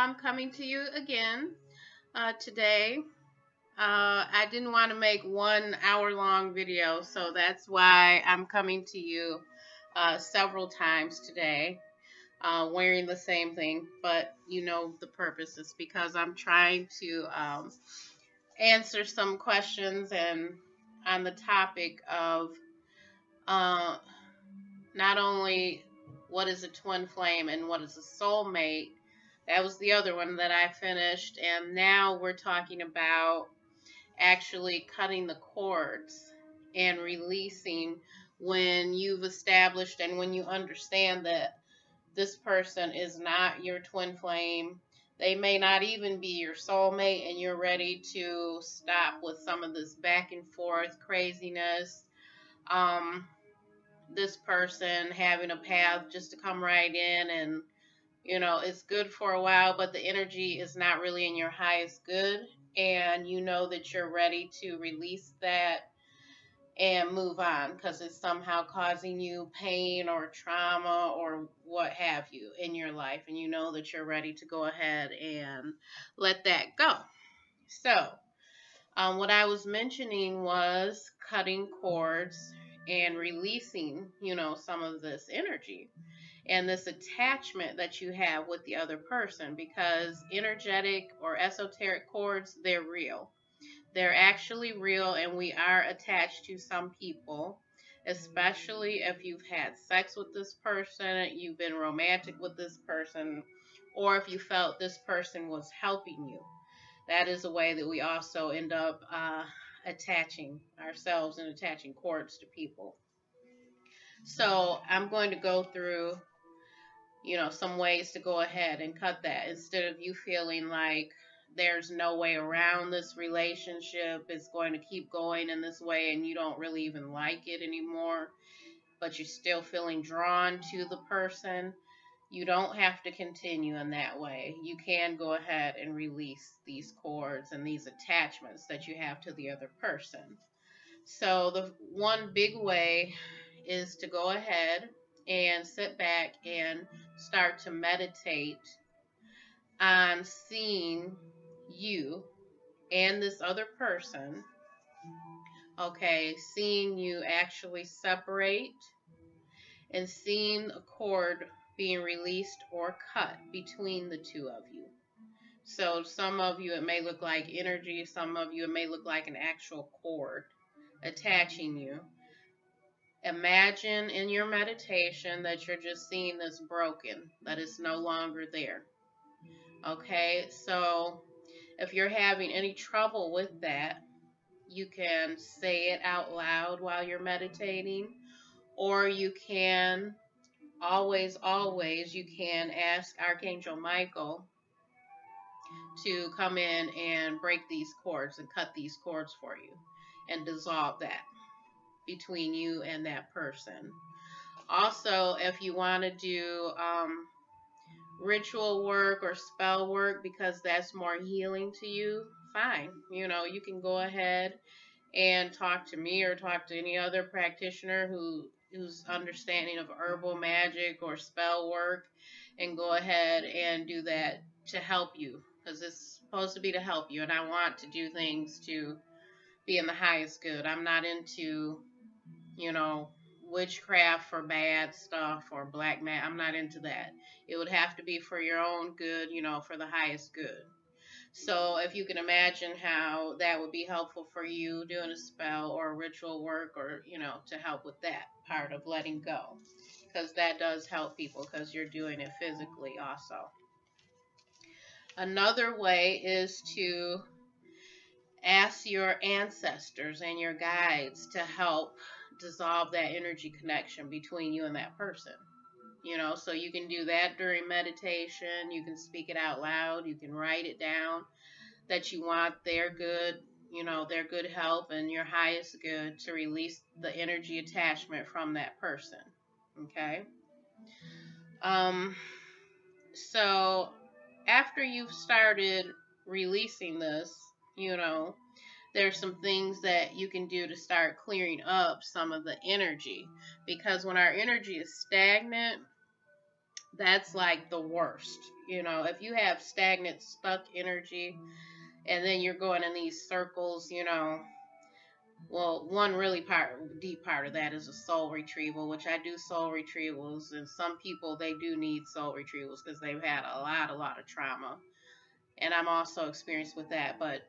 I'm coming to you again today. I didn't want to make 1 hour long video, so that's why I'm coming to you several times today wearing the same thing, but you know the purpose is because I'm trying to answer some questions and on the topic of uh, not only what is a twin flame and what is a soulmate. That was the other one that I finished, and now we're talking about actually cutting the cords and releasing when you've established and when you understand that this person is not your twin flame. They may not even be your soulmate, and you're ready to stop with some of this back and forth craziness. This person having a path just to come right in, and it's good for a while, but the energy is not really in your highest good, and you know that you're ready to release that and move on because it's somehow causing you pain or trauma or what have you in your life, and you know that you're ready to go ahead and let that go. So what I was mentioning was cutting cords and releasing, some of this energy and this attachment that you have with the other person, because energetic or esoteric cords, they're real. They're actually real, and we are attached to some people, especially if you've had sex with this person, you've been romantic with this person, or if you felt this person was helping you. That is a way that we also end up attaching ourselves and attaching cords to people. So I'm going to go through, some ways to go ahead and cut that instead of you feeling like there's no way around this relationship. It's going to keep going in this way and you don't really even like it anymore, but you're still feeling drawn to the person. You don't have to continue in that way. You can go ahead and release these cords and these attachments that you have to the other person. So the one big way is to go ahead and sit back and start to meditate on seeing you and this other person, okay, seeing you actually separate and seeing a cord being released or cut between the two of you. So some of you, it may look like energy. Some of you, it may look like an actual cord attaching you. Imagine in your meditation that you're just seeing this broken, that it's no longer there. Okay, so if you're having any trouble with that, you can say it out loud while you're meditating, or you can always, you can ask Archangel Michael to come in and break these cords and cut these cords for you and dissolve that between you and that person. Also, if you want to do ritual work or spell work because that's more healing to you, fine. You can go ahead and talk to me or talk to any other practitioner who's understanding of herbal magic or spell work, and go ahead and do that to help you, because it's supposed to be to help you, and I want to do things to be in the highest good. I'm not into, witchcraft for bad stuff or black magic. I'm not into that. It would have to be for your own good, for the highest good. So if you can imagine how that would be helpful for you doing a spell or ritual work, or, to help with that part of letting go, because that does help people because you're doing it physically also. Another way is to ask your ancestors and your guides to help dissolve that energy connection between you and that person. So you can do that during meditation. You can speak it out loud. You can write it down that you want their good, their good help and your highest good to release the energy attachment from that person. Okay. So after you've started releasing this, there's some things that you can do to start clearing up some of the energy, because when our energy is stagnant, That's like the worst. You know, if you have stagnant, stuck energy, and then you're going in these circles, you know, well, one really deep part of that is a soul retrieval, which I do soul retrievals, and some people, they do need soul retrievals because they've had a lot of trauma, and I'm also experienced with that. But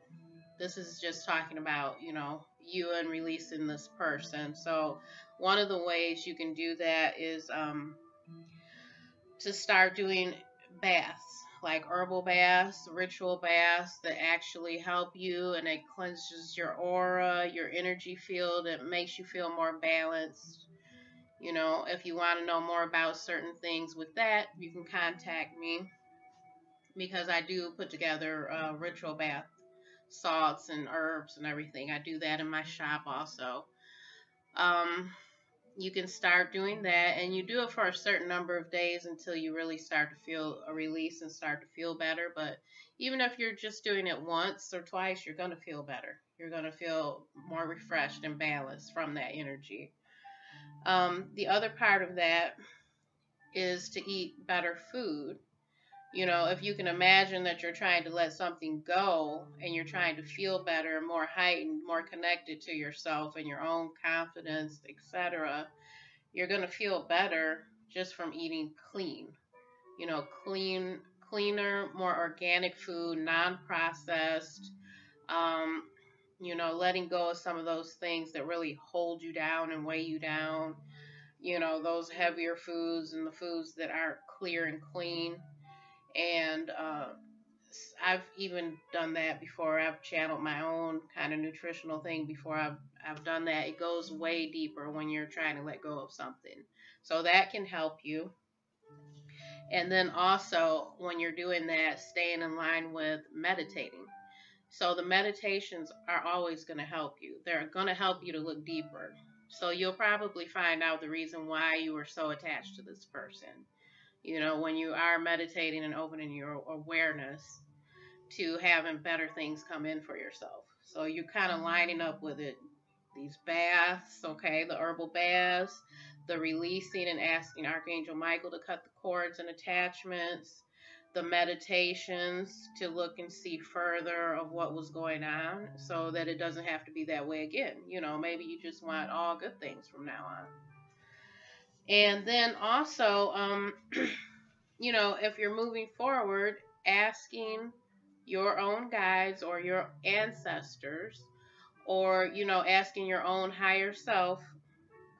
this is just talking about, you know, you and releasing this person. So one of the ways you can do that is to start doing baths, like herbal baths, ritual baths that actually help you, and it cleanses your aura, your energy field. It makes you feel more balanced. You know, if you want to know more about certain things with that, you can contact me, because I do put together ritual bath salts and herbs and everything. I do that in my shop also. Um, you can start doing that, and you do it for a certain number of days until you really start to feel a release and start to feel better. But even if you're just doing it once or twice, you're going to feel better. You're going to feel more refreshed and balanced from that energy. The other part of that is to eat better food. You know, if you can imagine that you're trying to let something go and you're trying to feel better, more heightened, more connected to yourself and your own confidence, etc., you're going to feel better just from eating clean. You know, cleaner, more organic food, non-processed. Um, you know, letting go of some of those things that really hold you down and weigh you down. You know, those heavier foods and the foods that aren't clear and clean. And I've even done that before. I've channeled my own kind of nutritional thing before. I've done that. It goes way deeper when you're trying to let go of something. So that can help you. And then also, when you're doing that, staying in line with meditating. So the meditations are always going to help you. They're going to help you to look deeper. So you'll probably find out the reason why you were so attached to this person. You know, when you are meditating and opening your awareness to having better things come in for yourself. So you're kind of lining up with it. These baths, okay, the herbal baths, the releasing and asking Archangel Michael to cut the cords and attachments, the meditations to look and see further of what was going on so that it doesn't have to be that way again. You know, maybe you just want all good things from now on. And then also, you know, if you're moving forward, asking your own guides or your ancestors, or, you know, asking your own higher self,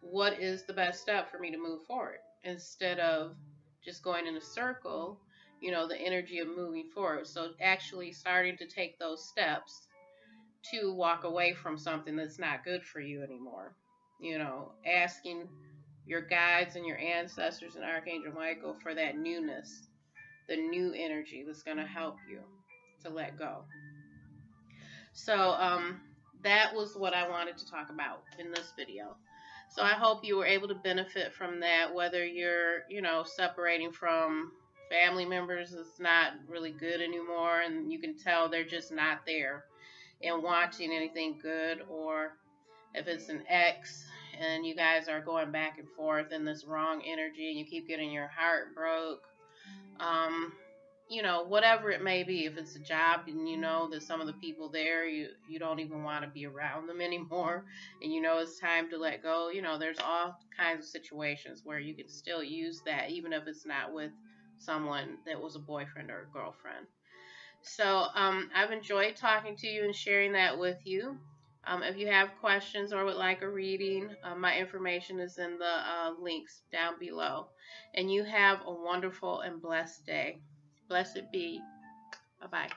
what is the best step for me to move forward, instead of just going in a circle, you know, the energy of moving forward. So actually starting to take those steps to walk away from something that's not good for you anymore. You know, asking your guides and your ancestors and Archangel Michael for that newness, the new energy that's going to help you to let go. So that was what I wanted to talk about in this video. So I hope you were able to benefit from that, whether you're, you know, separating from family members that's not really good anymore, and you can tell they're just not there and wanting anything good, or if it's an ex and you guys are going back and forth in this wrong energy and you keep getting your heart broke, you know, whatever it may be. If it's a job and you know that some of the people there, you don't even want to be around them anymore, and you know it's time to let go, you know, there's all kinds of situations where you can still use that, even if it's not with someone that was a boyfriend or a girlfriend. So I've enjoyed talking to you and sharing that with you. If you have questions or would like a reading, my information is in the links down below. And you have a wonderful and blessed day. Blessed be. Bye-bye.